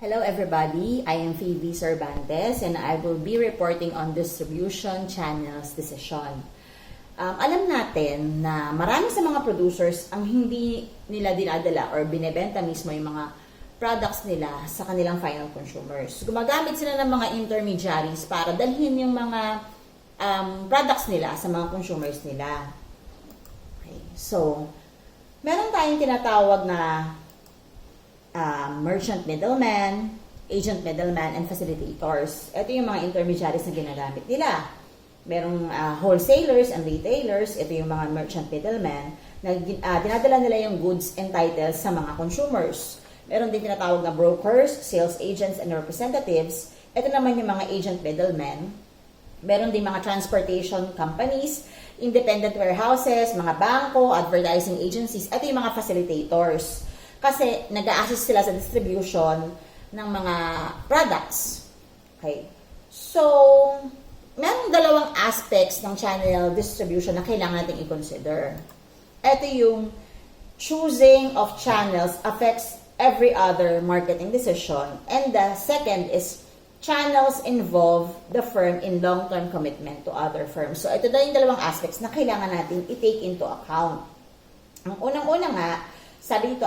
Hello everybody, I am Erasga-Cervantes and I will be reporting on distribution channels decision. Alam natin na marami sa mga producers ang hindi nila dinadala or binebenta mismo yung mga products nila sa kanilang final consumers. Gumagamit sila ng mga intermediaries para dalhin yung mga products nila sa mga consumers nila. Okay. So, meron tayong tinatawag na merchant middleman, agent middleman, and facilitators. Ito yung mga intermediaries na ginagamit nila. Merong wholesalers and retailers. Ito yung mga merchant middleman na dinadala nila yung goods and titles sa mga consumers. Meron din tinatawag na brokers, sales agents, and representatives. Ito naman yung mga agent middlemen. Meron din mga transportation companies, independent warehouses, mga bangko, advertising agencies. Ito yung mga facilitators. Kasi nag-a-assist sila sa distribution ng mga products. Okay. So, merong dalawang aspects ng channel distribution na kailangan natin i-consider. Ito yung choosing of channels affects every other marketing decision. And the second is channels involve the firm in long-term commitment to other firms. So, ito na yung dalawang aspects na kailangan natin i-take into account. Ang unang-una nga, sabi dito,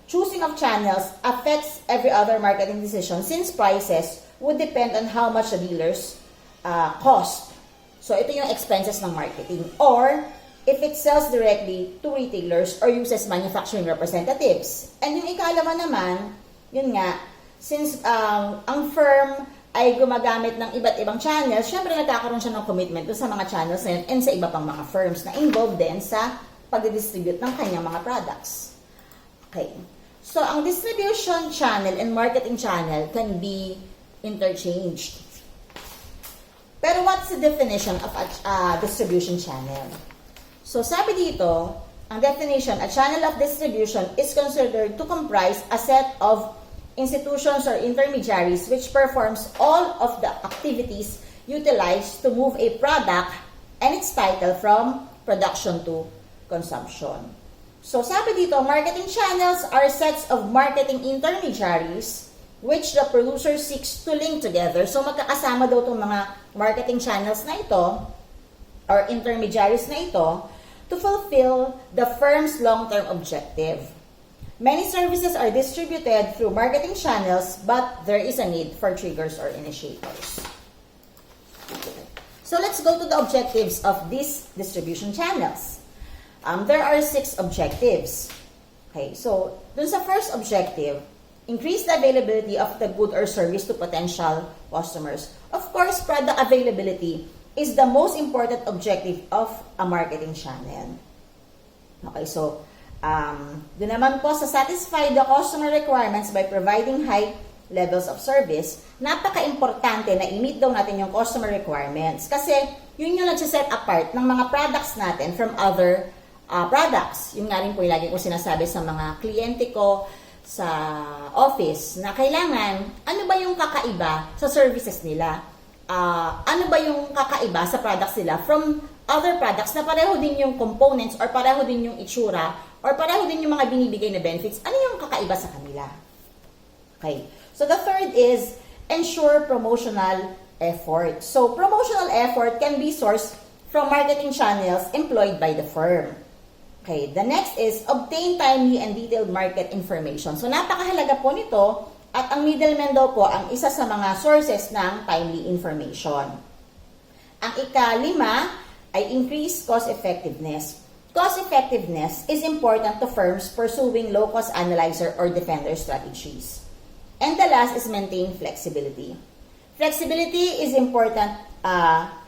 choosing of channels affects every other marketing decision since prices would depend on how much the dealers cost. So, ito yung expenses ng marketing. Or, if it sells directly to retailers or uses manufacturing representatives. And yung ikalawa naman, yun nga, since ang firm ay gumagamit ng iba't ibang channels, syempre nagkakaroon siya ng commitment sa mga channels na yun and sa iba pang mga firms na involved din sa pag-distribute ng kanyang mga products. Okay. So, ang distribution channel and marketing channel can be interchanged. Pero what's the definition of a distribution channel? So, sabi dito, ang definition, a channel of distribution is considered to comprise a set of institutions or intermediaries which performs all of the activities utilized to move a product and its title from production to consumption. So, sabi dito, marketing channels are sets of marketing intermediaries which the producer seeks to link together. So, magkakasama daw itong mga marketing channels na ito or intermediaries na ito to fulfill the firm's long-term objective. Many services are distributed through marketing channels, but there is a need for triggers or initiators. So, let's go to the objectives of these distribution channels. There are 6 objectives. Okay, so, dun sa first objective, increase the availability of the good or service to potential customers. Of course, product availability is the most important objective of a marketing channel. Okay, so, dun naman po sa satisfy the customer requirements by providing high levels of service, napaka-importante na i-meet daw natin yung customer requirements. Kasi, yun yung nagsiset apart ng mga products natin from other products. Yung nga rin po yung lagi ko sinasabi sa mga kliyente ko sa office na kailangan, ano ba yung kakaiba sa services nila? Ano ba yung kakaiba sa products nila from other products na pareho din yung components or pareho din yung itsura or pareho din yung mga binibigay na benefits? Ano yung kakaiba sa kanila? Okay. So, the third is ensure promotional effort. So, promotional effort can be sourced from marketing channels employed by the firm. Okay, the next is obtain timely and detailed market information. So, napakahalaga po nito at ang middleman daw po ang isa sa mga sources ng timely information. Ang ika-5 ay increase cost effectiveness. Cost effectiveness is important to firms pursuing low-cost analyzer or defender strategies. And the last is maintain flexibility. Flexibility is important,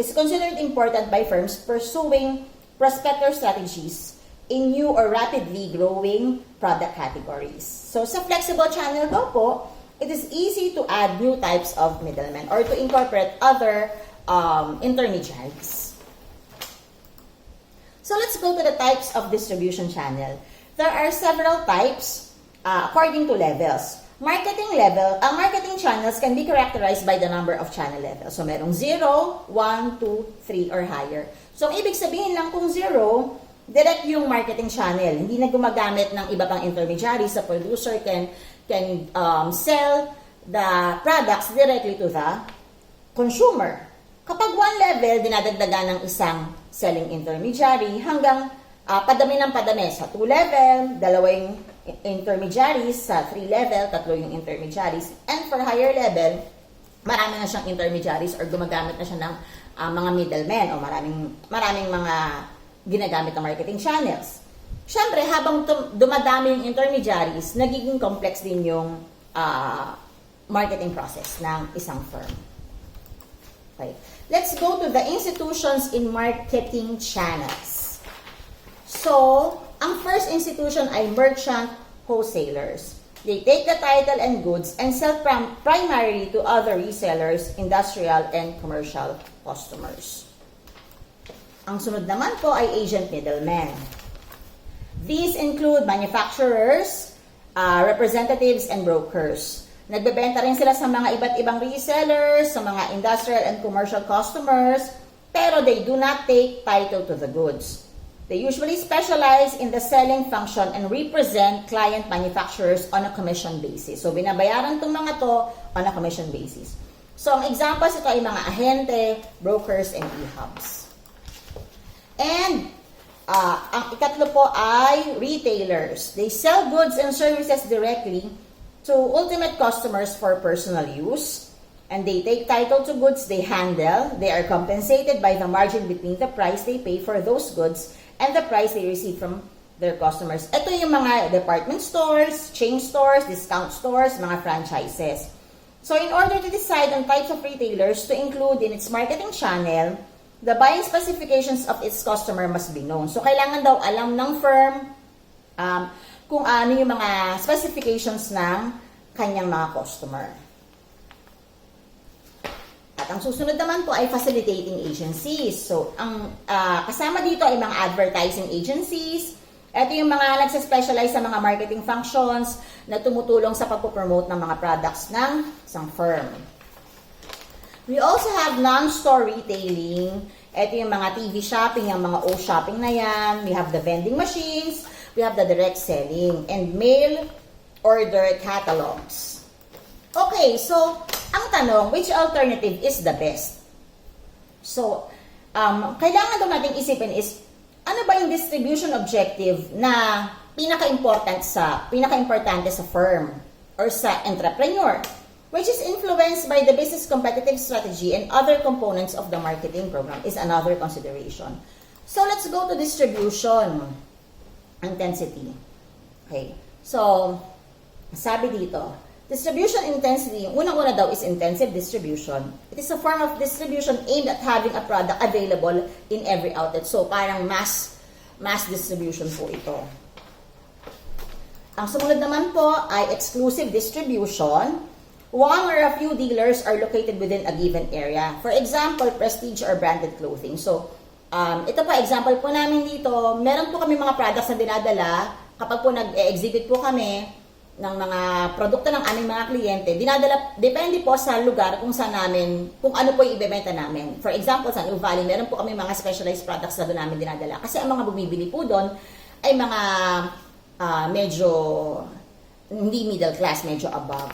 is considered important by firms pursuing prospector strategies in new or rapidly growing product categories. So, sa flexible channel daw po, it is easy to add new types of middlemen or to incorporate other intermediaries. So, let's go to the types of distribution channel. There are several types according to levels. Marketing level, ang marketing channels can be characterized by the number of channel levels. So, merong 0, 1, 2, 3, or higher. So, ang ibig sabihin lang kung 0, direct yung marketing channel. Hindi na gumagamit ng iba pang intermediaries. Sa producer can can sell the products directly to the consumer. Kapag one level, dinadagdagan ng isang selling intermediary hanggang padami ng padami sa 2 level, 2 intermediaries, sa 3 level, 3 yung intermediaries, and for higher level, marami na siyang intermediaries or gumagamit na siya ng mga middlemen o maraming mga ginagamit na marketing channels. Siyempre, habang dumadami yung intermediaries, nagiging complex din yung marketing process ng isang firm. Okay. Let's go to the institutions in marketing channels. So, ang first institution ay merchant wholesalers. They take the title and goods and sell primarily to other resellers, industrial, and commercial customers. Ang sunod naman po ay agent middlemen. These include manufacturers, representatives, and brokers. Nagbebenta rin sila sa mga iba't ibang resellers, sa mga industrial and commercial customers, pero they do not take title to the goods. They usually specialize in the selling function and represent client manufacturers on a commission basis. So, binabayaran itong mga to on a commission basis. So, ang examples ito ay mga ahente, brokers, and e-hubs. And, ang ikatlo po ay retailers. They sell goods and services directly to ultimate customers for personal use. And they take title to goods they handle. They are compensated by the margin between the price they pay for those goods and the price they receive from their customers. Ito yung mga department stores, chain stores, discount stores, mga franchises. So in order to decide on types of retailers to include in its marketing channel, the buying specifications of its customer must be known. So kailangan daw alam ng firm kung ano yung mga specifications ng kanyang mga customer. At ang susunod naman po ay facilitating agencies. So, ang kasama dito ay mga advertising agencies. Ito yung mga nagsa-specialize sa mga marketing functions na tumutulong sa pagpo-promote ng mga products ng isang firm. We also have non-store retailing. Ito yung mga TV shopping, yung mga O-shopping na yan. We have the vending machines. We have the direct selling and mail order catalogs. Okay, so, ang tanong, which alternative is the best? So, kailangan daw natin isipin is, ano ba yung distribution objective na pinaka-importante sa firm or sa entrepreneur, which is influenced by the business competitive strategy and other components of the marketing program is another consideration. So, let's go to distribution intensity. Okay, so, sabi dito, distribution intensity, yung unang-una daw is intensive distribution. It is a form of distribution aimed at having a product available in every outlet. So, parang mass distribution po ito. Ang sumunod naman po ay exclusive distribution. One or a few dealers are located within a given area. For example, prestige or branded clothing. So, ito po, example po namin dito, meron po kami mga products na dinadala. Kapag po nag-exhibit po kami ng mga produkto ng aming mga kliyente, dinadala, depende po sa lugar kung saan namin, kung ano po yung ibebenta namin. For example, sa New Valley, meron po kami mga specialized products na doon namin dinadala. Kasi ang mga bumibili po doon ay mga medyo hindi middle class, medyo above.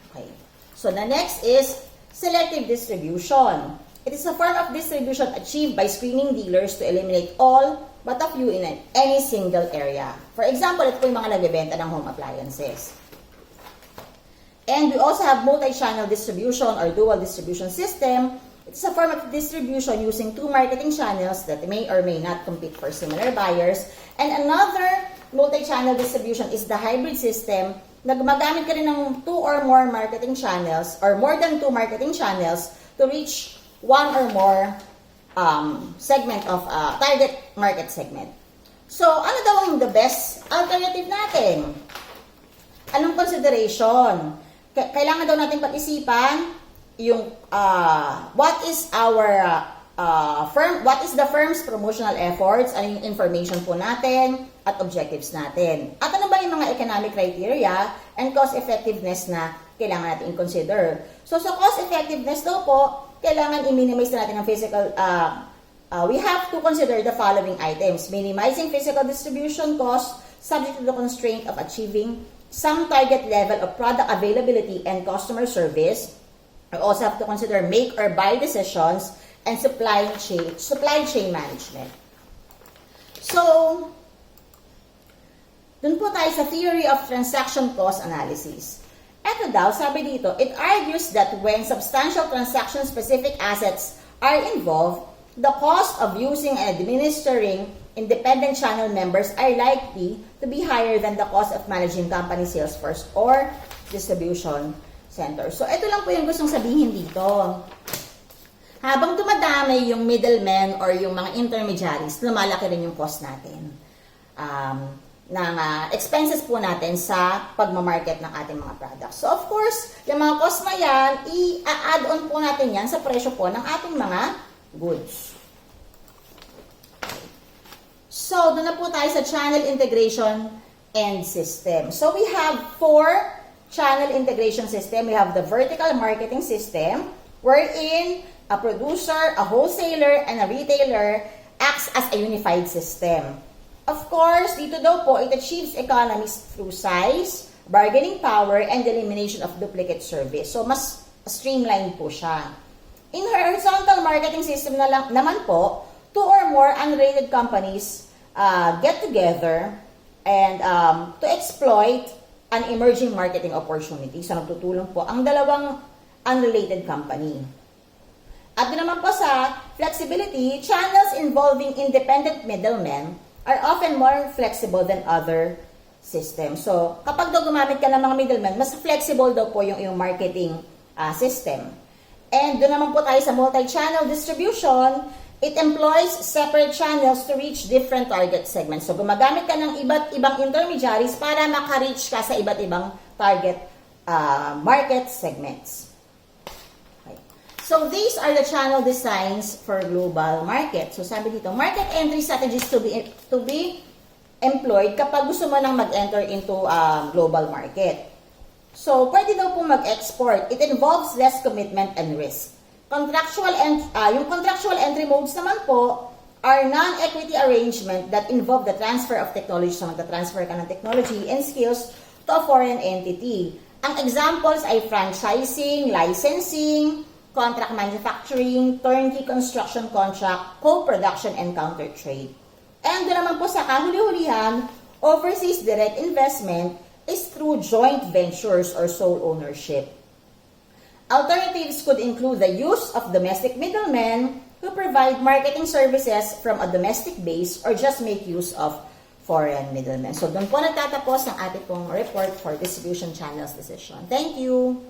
Okay. So, the next is selective distribution. It is a form of distribution achieved by screening dealers to eliminate all but a few in any single area. For example, ito po yung mga nagbebenta ng home appliances. And we also have multi-channel distribution or dual distribution system. It's a form of distribution using two marketing channels that may or may not compete for similar buyers. And another multi-channel distribution is the hybrid system na gumagamit ka rin ng two or more marketing channels or more than two marketing channels to reach one or more segment of target market segment. So, ano daw ang the best alternative natin? Anong consideration? Kailangan daw natin pag-isipan yung what is our what is the firm's promotional efforts, ano yung information po natin at objectives natin. At ano ba yung mga economic criteria and cost effectiveness na kailangan natin i-consider. So, sa cost effectiveness daw po, kailangan i-minimize natin ang physical, we have to consider the following items. Minimizing physical distribution cost subject to the constraint of achieving some target level of product availability and customer service. I also have to consider make or buy decisions and supply chain management. So, dun po tayo sa theory of transaction cost analysis. Ito daw, sabi dito, it argues that when substantial transaction-specific assets are involved, the cost of using and administering independent channel members are likely to be higher than the cost of managing company sales force or distribution center. So, ito lang po yung gustong sabihin dito. Habang dumadami yung middlemen or yung mga intermediaries, lumalaki rin yung cost natin. Ng expenses po natin sa pagmamarket ng ating mga products. So, of course, yung mga cost na yan, i-add on po natin yan sa presyo po ng ating mga goods. So, doon na po tayo sa channel integration and system. So, we have 4 channel integration system. We have the vertical marketing system, wherein a producer, a wholesaler, and a retailer acts as a unified system. Of course, dito daw po, it achieves economies through size, bargaining power, and the elimination of duplicate service. So, mas streamlined po siya. In horizontal marketing system naman po, 2 or more unrelated companies get together and to exploit an emerging marketing opportunity. So, nagtutulong po ang dalawang unrelated company. At naman po sa flexibility, channels involving independent middlemen are often more flexible than other systems. So, kapag daw gumamit ka ng mga middlemen, mas flexible daw po yung marketing system. And doon naman po tayo sa multi-channel distribution, it employs separate channels to reach different target segments. So, gumagamit ka ng iba't ibang intermediaries para maka-reach ka sa iba't ibang target market segments. So, these are the channel designs for global market. So, sabi dito, market entry strategies to be employed kapag gusto mo nang mag-enter into global market. So, pwede daw pong mag-export. It involves less commitment and risk. Yung contractual entry modes naman po are non-equity arrangement that involve the transfer of technology. So, magta-transfer ka ng technology and skills to a foreign entity. Ang examples ay franchising, licensing, contract manufacturing, turnkey construction contract, co-production, and counter-trade. And doon naman po sa kahuli-hulihan, overseas direct investment is through joint ventures or sole ownership. Alternatives could include the use of domestic middlemen who provide marketing services from a domestic base or just make use of foreign middlemen. So doon po nagtatapos ang ating pong report for distribution channels decision. Thank you!